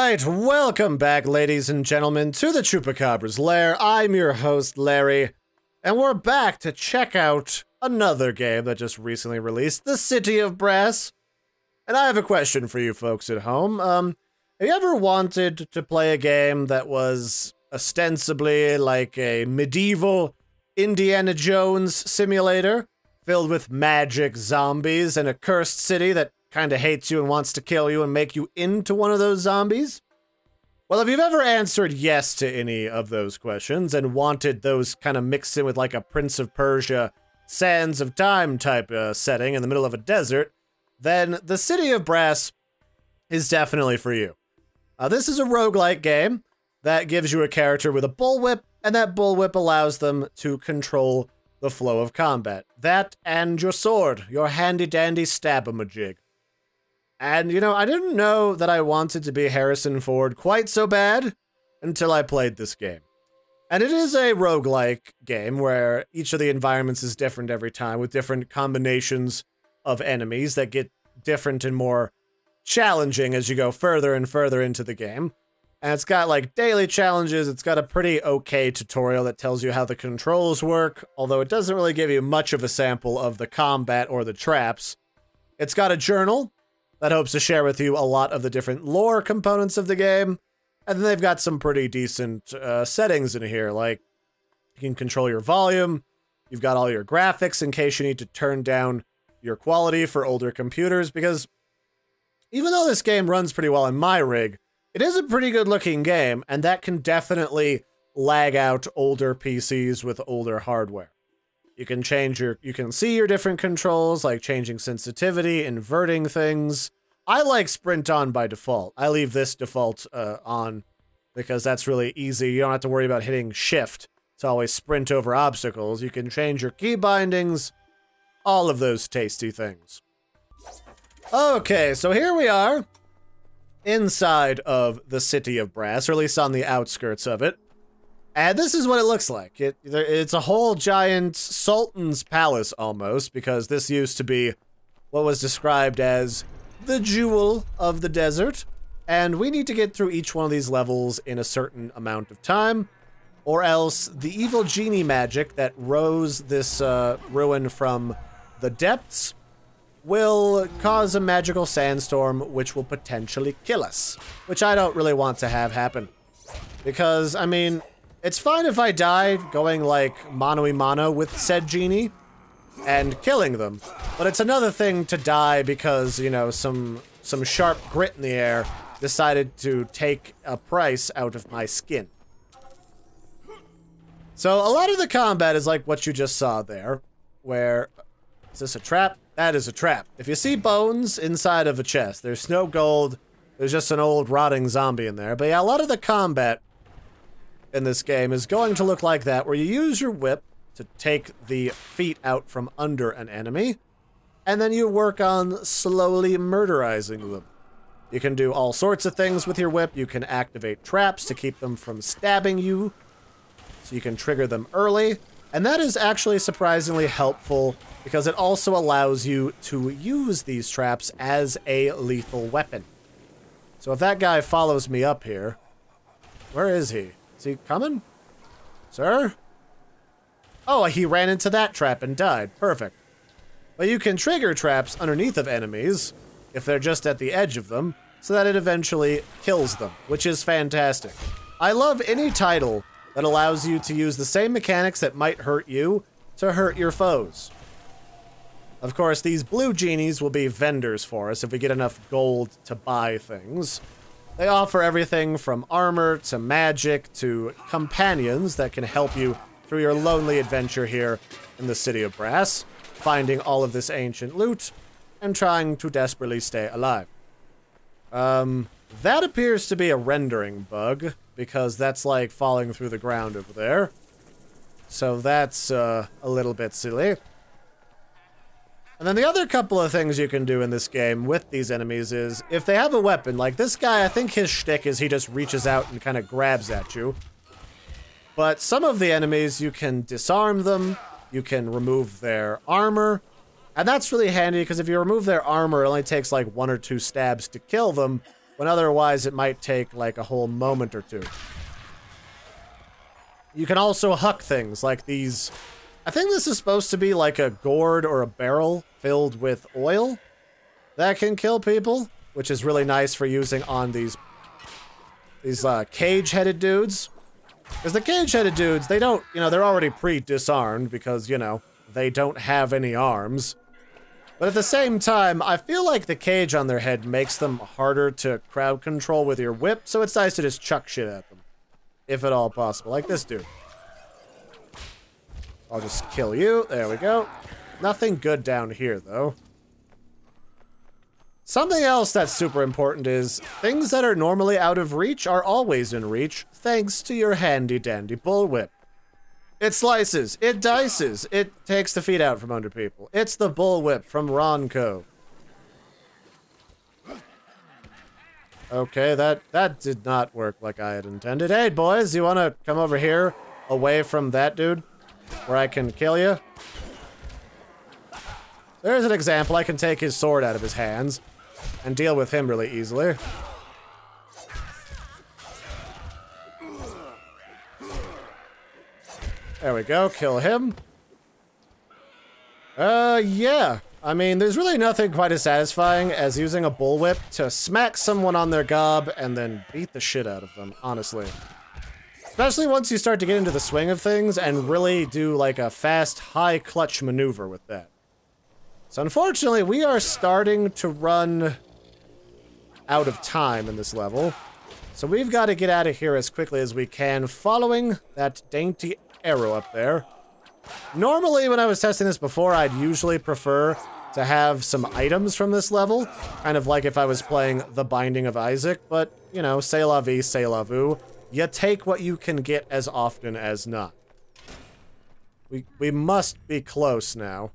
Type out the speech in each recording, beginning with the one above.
Alright, welcome back, ladies and gentlemen, to the Chupacabra's lair. I'm your host, Larry, and we're back to check out another game that just recently released, The City of Brass. And I have a question for you folks at home. Have you ever wanted to play a game that was ostensibly like a medieval Indiana Jones simulator, filled with magic, zombies, and a cursed city that kind of hates you and wants to kill you and make you into one of those zombies? Well, if you've ever answered yes to any of those questions and wanted those kind of mixed in with like a Prince of Persia, Sands of Time type setting in the middle of a desert, then The City of Brass is definitely for you. This is a roguelike game that gives you a character with a bullwhip, and that bullwhip allows them to control the flow of combat. That and your sword, your handy-dandy stab-a-majig. And, you know, I didn't know that I wanted to be Harrison Ford quite so bad until I played this game. And it is a roguelike game where each of the environments is different every time, with different combinations of enemies that get different and more challenging as you go further and further into the game. And it's got, like, daily challenges. It's got a pretty okay tutorial that tells you how the controls work, although it doesn't really give you much of a sample of the combat or the traps. It's got a journal that hopes to share with you a lot of the different lore components of the game. And then they've got some pretty decent settings in here, like you can control your volume, you've got all your graphics in case you need to turn down your quality for older computers, because even though this game runs pretty well on my rig, it is a pretty good looking game, and that can definitely lag out older PCs with older hardware. You can you can see your different controls, like changing sensitivity, inverting things. I like sprint on by default. I leave this default on because that's really easy. You don't have to worry about hitting shift to always sprint over obstacles. You can change your key bindings, all of those tasty things. Okay, so here we are inside of the City of Brass, or at least on the outskirts of it. And this is what it looks like. It's a whole giant sultan's palace almost, because this used to be what was described as the jewel of the desert. And we need to get through each one of these levels in a certain amount of time, or else the evil genie magic that rose this ruin from the depths will cause a magical sandstorm which will potentially kill us, which I don't really want to have happen. Because, I mean, it's fine if I die going like mano-a-mano with said genie and killing them, but it's another thing to die because, you know, some sharp grit in the air decided to take a price out of my skin. So a lot of the combat is like what you just saw there, where, is this a trap? That is a trap. If you see bones inside of a chest, there's no gold, there's just an old rotting zombie in there. But yeah, a lot of the combat in this game is going to look like that, where you use your whip to take the feet out from under an enemy, and then you work on slowly murderizing them. You can do all sorts of things with your whip. You can activate traps to keep them from stabbing you, so you can trigger them early, and that is actually surprisingly helpful because it also allows you to use these traps as a lethal weapon. So if that guy follows me up here, where is he? Is he coming? Sir? Oh, he ran into that trap and died. Perfect. But you can trigger traps underneath of enemies, if they're just at the edge of them, so that it eventually kills them, which is fantastic. I love any title that allows you to use the same mechanics that might hurt you to hurt your foes. Of course, these blue genies will be vendors for us if we get enough gold to buy things. They offer everything from armor to magic to companions that can help you through your lonely adventure here in the City of Brass, finding all of this ancient loot and trying to desperately stay alive. That appears to be a rendering bug, because that's like falling through the ground over there. So that's a little bit silly. And then the other couple of things you can do in this game with these enemies is, if they have a weapon, like this guy, I think his shtick is he just reaches out and kind of grabs at you. But some of the enemies, you can disarm them, you can remove their armor, and that's really handy because if you remove their armor, it only takes like 1 or 2 stabs to kill them, when otherwise it might take like a whole moment or two. You can also huck things like these. I think this is supposed to be like a gourd or a barrel filled with oil that can kill people, which is really nice for using on these cage-headed dudes. Because the cage-headed dudes, they don't, you know, they're already pre-disarmed because, you know, they don't have any arms. But at the same time, I feel like the cage on their head makes them harder to crowd control with your whip, so it's nice to just chuck shit at them. If at all possible, like this dude. I'll just kill you. There we go. Nothing good down here, though. Something else that's super important is things that are normally out of reach are always in reach, thanks to your handy-dandy bullwhip. It slices, it dices, it takes the feet out from under people. It's the bullwhip from Ronco. Okay, that did not work like I had intended. Hey, boys, you want to come over here, away from that dude, where I can kill you? There's an example. I can take his sword out of his hands and deal with him really easily. There we go, kill him. Yeah. I mean, there's really nothing quite as satisfying as using a bullwhip to smack someone on their gob and then beat the shit out of them, honestly. Especially once you start to get into the swing of things and really do like a fast, high clutch maneuver with that. So unfortunately, we are starting to run out of time in this level. So we've got to get out of here as quickly as we can, following that dainty arrow up there. Normally, when I was testing this before, I'd usually prefer to have some items from this level, kind of like if I was playing The Binding of Isaac, but, you know, c'est la vie, c'est la vu. You take what you can get as often as not. We must be close now,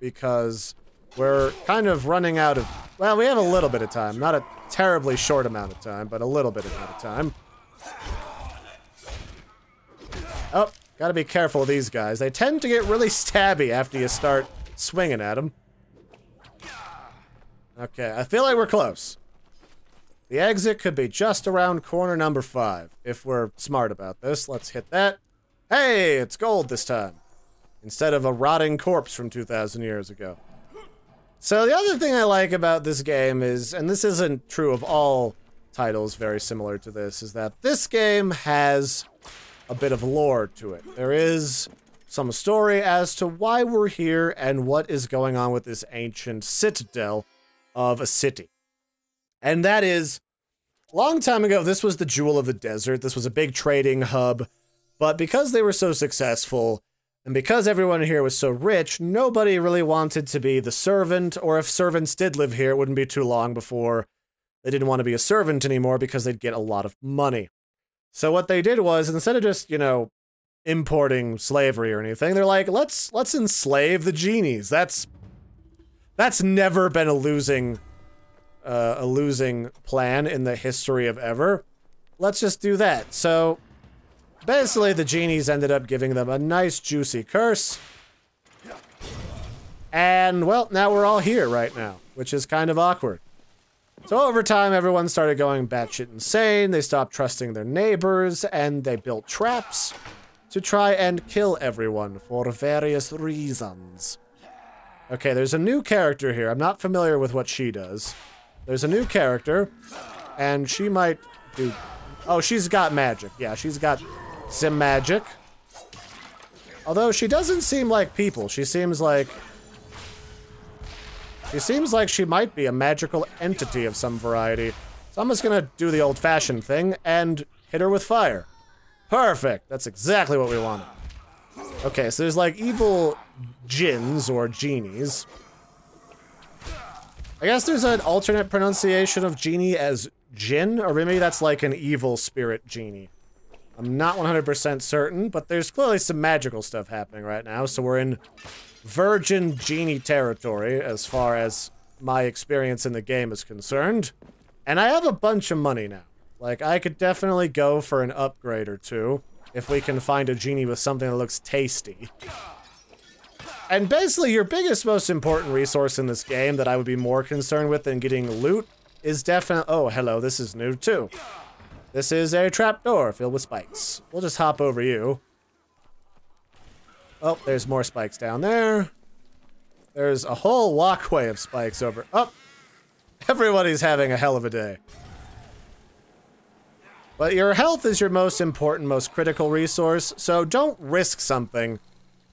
because we're kind of running out of... Well, we have a little bit of time. Not a terribly short amount of time, but a little bit amount of time. Oh, gotta be careful of these guys. They tend to get really stabby after you start swinging at them. Okay, I feel like we're close. The exit could be just around corner number 5, if we're smart about this. Let's hit that. Hey, it's gold this time, instead of a rotting corpse from 2,000 years ago. So the other thing I like about this game is, and this isn't true of all titles very similar to this, is that this game has a bit of lore to it. There is some story as to why we're here and what is going on with this ancient citadel of a city. And that is, a long time ago, this was the jewel of the desert. This was a big trading hub. But because they were so successful, and because everyone here was so rich, nobody really wanted to be the servant, or if servants did live here, it wouldn't be too long before they didn't want to be a servant anymore because they'd get a lot of money. So what they did was, instead of just, you know, importing slavery or anything, they're like, let's enslave the genies. That's never been a losing plan in the history of ever. Let's just do that. So basically the genies ended up giving them a nice juicy curse. And well, now we're all here right now, which is kind of awkward. So over time, everyone started going batshit insane. They stopped trusting their neighbors, and they built traps to try and kill everyone for various reasons. Okay, there's a new character here. I'm not familiar with what she does. There's a new character, and she might do... Oh, she's got magic. Yeah, she's got some magic. Although she doesn't seem like people. She seems like she might be a magical entity of some variety. So I'm just gonna do the old-fashioned thing and hit her with fire. Perfect. That's exactly what we wanted. Okay, so there's like evil jinns or genies. I guess there's an alternate pronunciation of genie as jinn, or maybe that's like an evil spirit genie. I'm not 100% certain, but there's clearly some magical stuff happening right now, so we're in virgin genie territory as far as my experience in the game is concerned. And I have a bunch of money now. Like, I could definitely go for an upgrade or two if we can find a genie with something that looks tasty. And basically, your biggest, most important resource in this game that I would be more concerned with than getting loot is definitely... Oh, hello, this is new too. This is a trapdoor filled with spikes. We'll just hop over you. Oh, there's more spikes down there. There's a whole walkway of spikes over... Oh! Everybody's having a hell of a day. But your health is your most important, most critical resource, so don't risk something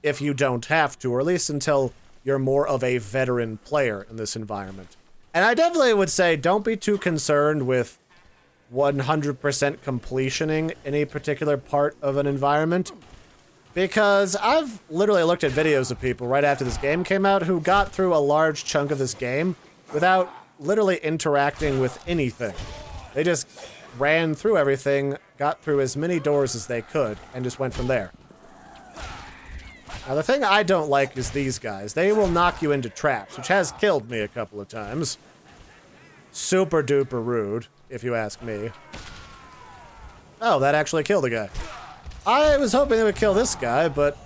if you don't have to, or at least until you're more of a veteran player in this environment. And I definitely would say don't be too concerned with 100% completioning any particular part of an environment, because I've literally looked at videos of people right after this game came out who got through a large chunk of this game without literally interacting with anything. They just ran through everything, got through as many doors as they could, and just went from there. Now, the thing I don't like is these guys. They will knock you into traps, which has killed me a couple of times. Super duper rude, if you ask me. Oh, that actually killed a guy. I was hoping they would kill this guy, but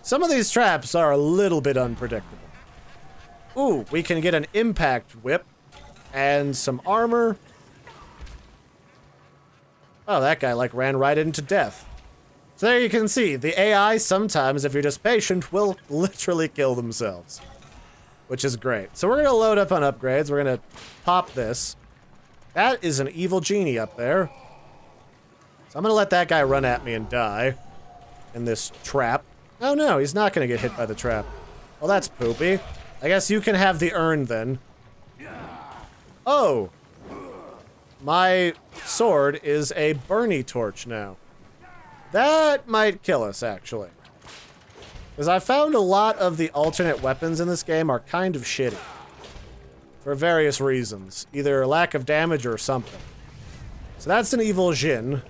some of these traps are a little bit unpredictable. Ooh, we can get an impact whip and some armor. Oh, that guy, like, ran right into death. So there you can see, the AI sometimes, if you're just patient, will literally kill themselves. Which is great. So we're gonna load up on upgrades. We're gonna pop this. That is an evil genie up there. So I'm gonna let that guy run at me and die in this trap. Oh no, he's not gonna get hit by the trap. Well, that's poopy. I guess you can have the urn then. Oh! My sword is a Bernie torch now. That might kill us, actually. Because I found a lot of the alternate weapons in this game are kind of shitty. For various reasons. Either lack of damage or something. So that's an evil Jinn.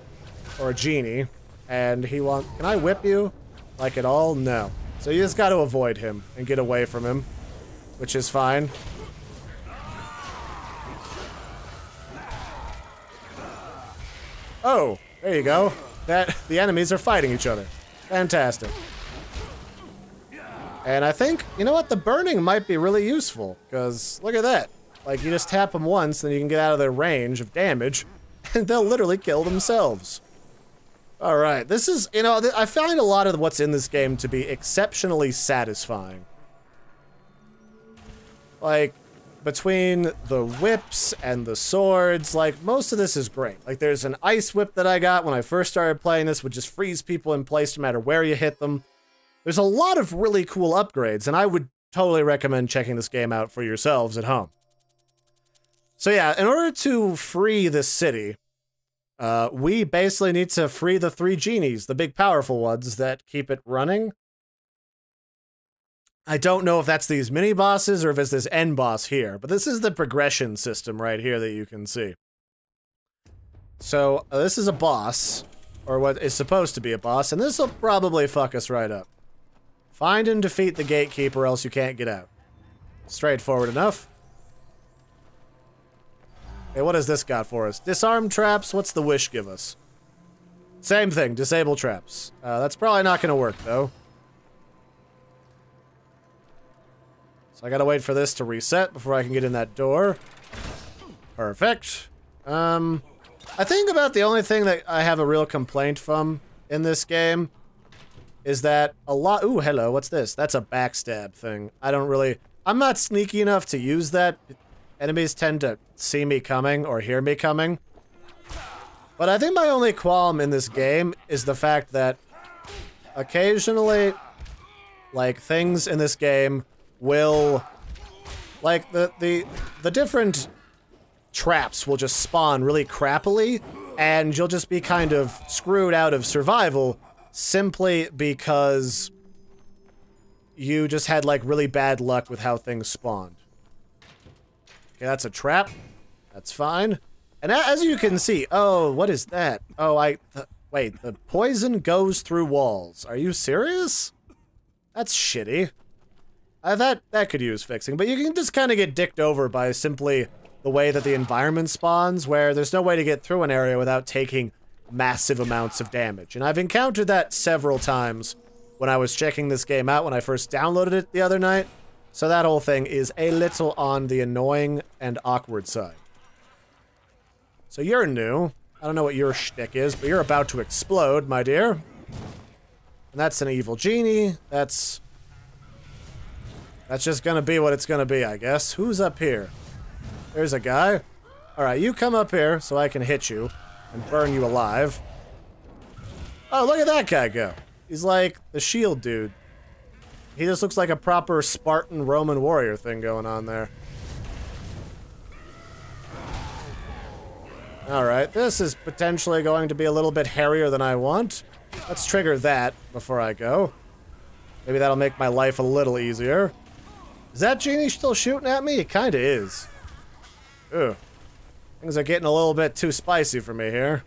Or a genie. And he wants... Can I whip you? Like at all? No. So you just gotta avoid him and get away from him. Which is fine. Oh, there you go. The enemies are fighting each other. Fantastic. And I think, you know what, the burning might be really useful, because look at that. Like, you just tap them once, then you can get out of their range of damage, and they'll literally kill themselves. Alright, this is, you know, I find a lot of what's in this game to be exceptionally satisfying. Like, between the whips and the swords, like, most of this is great. Like, there's an ice whip that I got when I first started playing this, would just freeze people in place no matter where you hit them. There's a lot of really cool upgrades, and I would totally recommend checking this game out for yourselves at home. So yeah, in order to free this city, we basically need to free the 3 genies, the big powerful ones that keep it running. I don't know if that's these mini-bosses or if it's this end boss here, but this is the progression system right here that you can see. So, this is a boss, or what is supposed to be a boss, and this will probably fuck us right up. Find and defeat the gatekeeper, else you can't get out. Straightforward enough. Okay, what has this got for us? Disarm traps, what's the wish give us? Same thing, disable traps. That's probably not gonna work, though. So I gotta wait for this to reset before I can get in that door. Perfect. I think about the only thing that I have a real complaint from in this game is that a lot- Ooh, hello, what's this? That's a backstab thing. I'm not sneaky enough to use that. Enemies tend to see me coming or hear me coming. But I think my only qualm in this game is the fact that occasionally, like, things in this game will, like, the different traps will just spawn really crappily, and you'll just be kind of screwed out of survival simply because you just had, like, really bad luck with how things spawned. Okay, that's a trap. That's fine. And as you can see, oh, what is that? Oh, wait, the poison goes through walls. Are you serious? That's shitty. That could use fixing, but you can just kind of get dicked over by simply the way that the environment spawns, where there's no way to get through an area without taking massive amounts of damage. And I've encountered that several times when I was checking this game out when I first downloaded it the other night. So that whole thing is a little on the annoying and awkward side. So you're new. I don't know what your shtick is, but you're about to explode, my dear. And that's an evil genie. That's just gonna be what it's gonna be, I guess. Who's up here? There's a guy. Alright, you come up here so I can hit you and burn you alive. Oh, look at that guy go. He's like the shield dude. He just looks like a proper Spartan Roman warrior thing going on there. Alright, this is potentially going to be a little bit hairier than I want. Let's trigger that before I go. Maybe that'll make my life a little easier. Is that genie still shooting at me? It kinda is. Ugh. Things are getting a little bit too spicy for me here.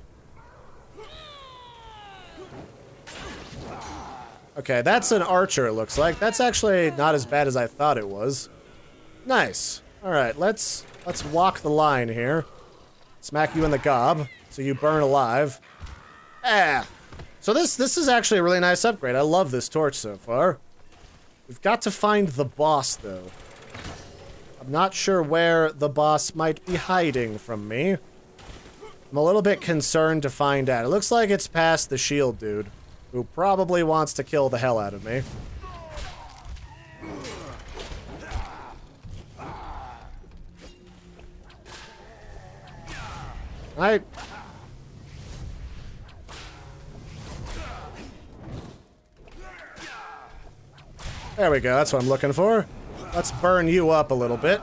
Okay, that's an archer, it looks like. That's actually not as bad as I thought it was. Nice. Alright, let's walk the line here. Smack you in the gob, so you burn alive. Ah! So this is actually a really nice upgrade. I love this torch so far. We've got to find the boss, though. I'm not sure where the boss might be hiding from me. I'm a little bit concerned to find out. It looks like it's past the shield dude, who probably wants to kill the hell out of me. There we go, that's what I'm looking for. Let's burn you up a little bit.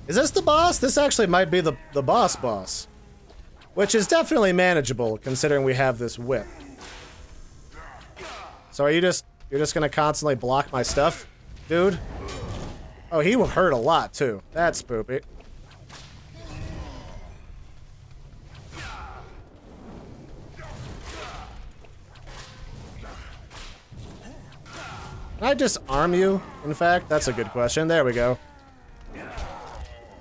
Is this the boss? This actually might be the boss. Which is definitely manageable, considering we have this whip. So you're just gonna constantly block my stuff, dude? Oh, he will hurt a lot, too. That's spoopy. Can I disarm you, in fact? That's a good question. There we go.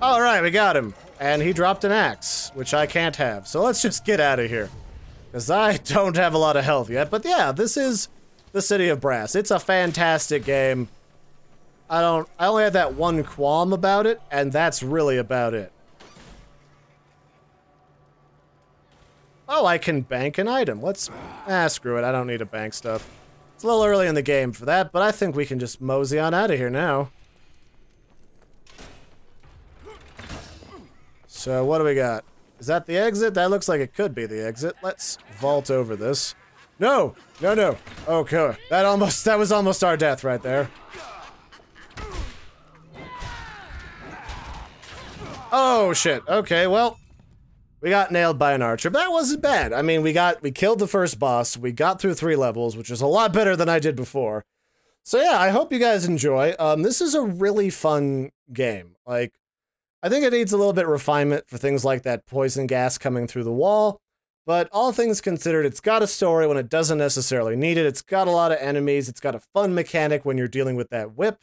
Alright, we got him. And he dropped an axe, which I can't have. So let's just get out of here. Because I don't have a lot of health yet. But yeah, this is the City of Brass. It's a fantastic game. I only had that one qualm about it, and that's really about it. Oh, I can bank an item. Screw it. I don't need to bank stuff. It's a little early in the game for that, but I think we can just mosey on out of here now. So, what do we got? Is that the exit? That looks like it could be the exit. Let's vault over this. No! No, no. Okay. That was almost our death right there. Oh, shit. Okay, well, we got nailed by an archer, but that wasn't bad. I mean, we killed the first boss, we got through 3 levels, which is a lot better than I did before. So yeah, I hope you guys enjoy. This is a really fun game. Like, I think it needs a little bit of refinement for things like that poison gas coming through the wall, but all things considered, it's got a story when it doesn't necessarily need it. It's got a lot of enemies. It's got a fun mechanic when you're dealing with that whip,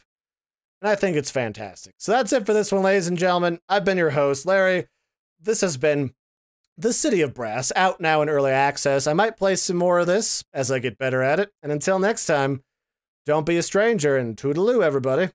and I think it's fantastic. So that's it for this one, ladies and gentlemen. I've been your host, Larry. This has been The City of Brass, out now in early access. I might play some more of this as I get better at it, and until next time, don't be a stranger, and toodaloo, everybody.